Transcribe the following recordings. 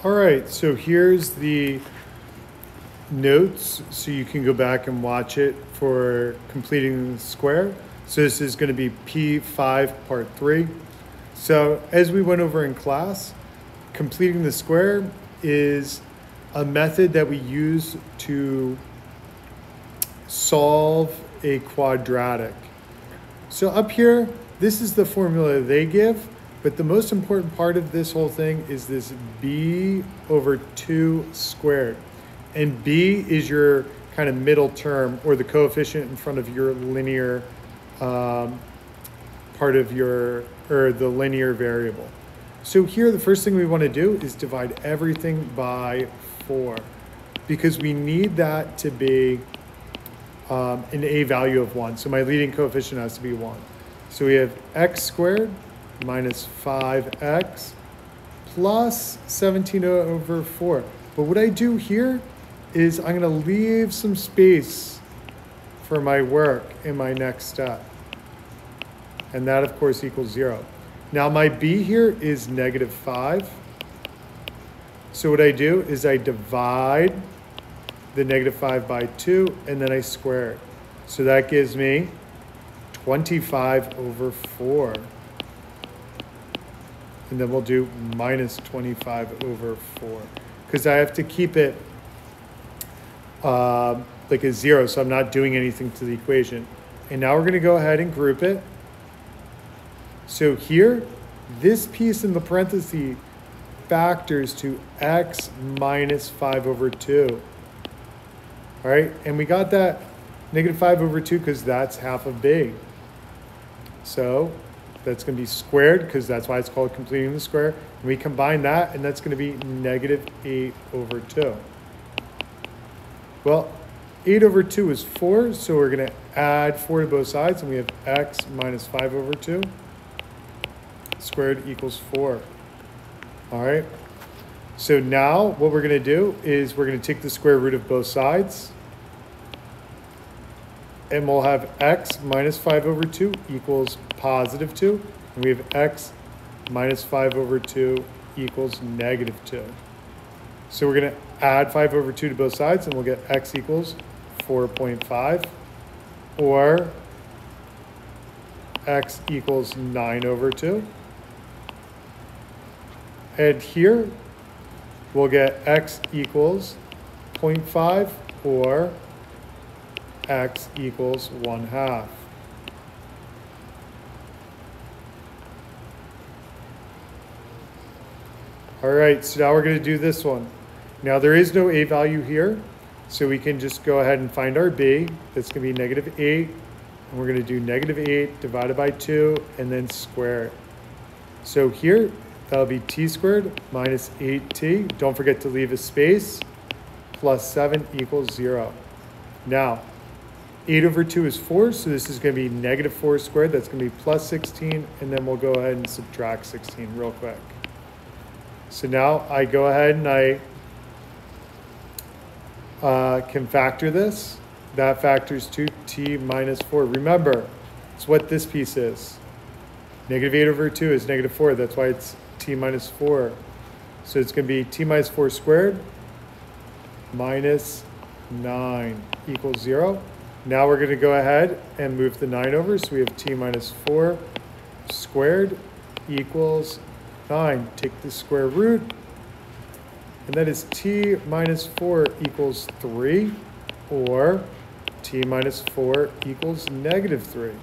All right, so here's the notes, so you can go back and watch it for completing the square. So this is going to be P5 part 3. So as we went over in class, completing the square is a method that we use to solve a quadratic. So up here, this is the formula they give, but the most important part of this whole thing is this b over 2 squared. And b is your kind of middle term, or the coefficient in front of your linear part of your, or the linear variable. So here, the first thing we want to do is divide everything by 4, because we need that to be an a value of 1. So my leading coefficient has to be 1. So we have x squared minus 5x plus 17 over 4. But what I do here is I'm going to leave some space for my work in my next step. And that, of course, equals 0. Now my b here is -5. So what I do is I divide the -5 by 2, and then I square it. So that gives me 25 over 4. And then we'll do minus 25 over 4. Because I have to keep it like a 0, so I'm not doing anything to the equation. And now we're going to go ahead and group it. So here, this piece in the parentheses factors to x minus 5 over 2. All right, and we got that -5 over 2 because that's half of b. So that's going to be squared, because that's why it's called completing the square. And we combine that, and that's going to be -8 over 2. Well, 8 over 2 is 4, so we're going to add 4 to both sides, and we have x minus 5 over 2 squared equals 4. All right. So now what we're going to do is we're going to take the square root of both sides, and we'll have x minus 5 over 2 equals positive 2. And we have x minus 5 over 2 equals -2. So we're going to add 5 over 2 to both sides, and we'll get x equals 4.5, or x equals 9 over 2. And here we'll get x equals 0.5, or x equals 1/2. All right, so now we're going to do this one. Now there is no a value here, so we can just go ahead and find our b. That's going to be -8, and we're going to do -8 divided by 2, and then square it. So here, that'll be t squared minus 8t. Don't forget to leave a space, plus 7 equals 0. Now, 8 over 2 is 4, so this is going to be -4 squared. That's going to be plus 16, and then we'll go ahead and subtract 16 real quick. So now I go ahead and I can factor this. That factors to t minus 4. Remember, it's what this piece is. -8 over 2 is -4. That's why it's t minus 4. So it's going to be t minus 4 squared minus 9 equals 0. Now we're going to go ahead and move the 9 over. So we have t minus 4 squared equals 9. Take the square root, and that is t minus 4 equals 3, or t minus 4 equals -3.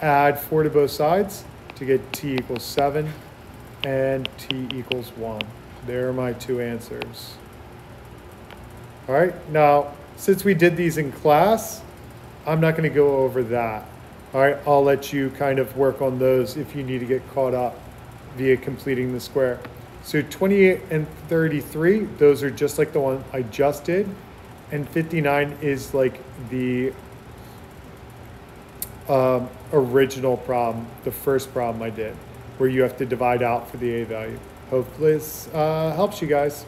Add 4 to both sides to get t equals 7, and t equals 1. There are my two answers. All right, now, since we did these in class, I'm not going to go over that. All right, I'll let you kind of work on those if you need to get caught up via completing the square. So 28 and 33, those are just like the one I just did. And 59 is like the original problem, the first problem I did, where you have to divide out for the a value. Hopefully this helps you guys.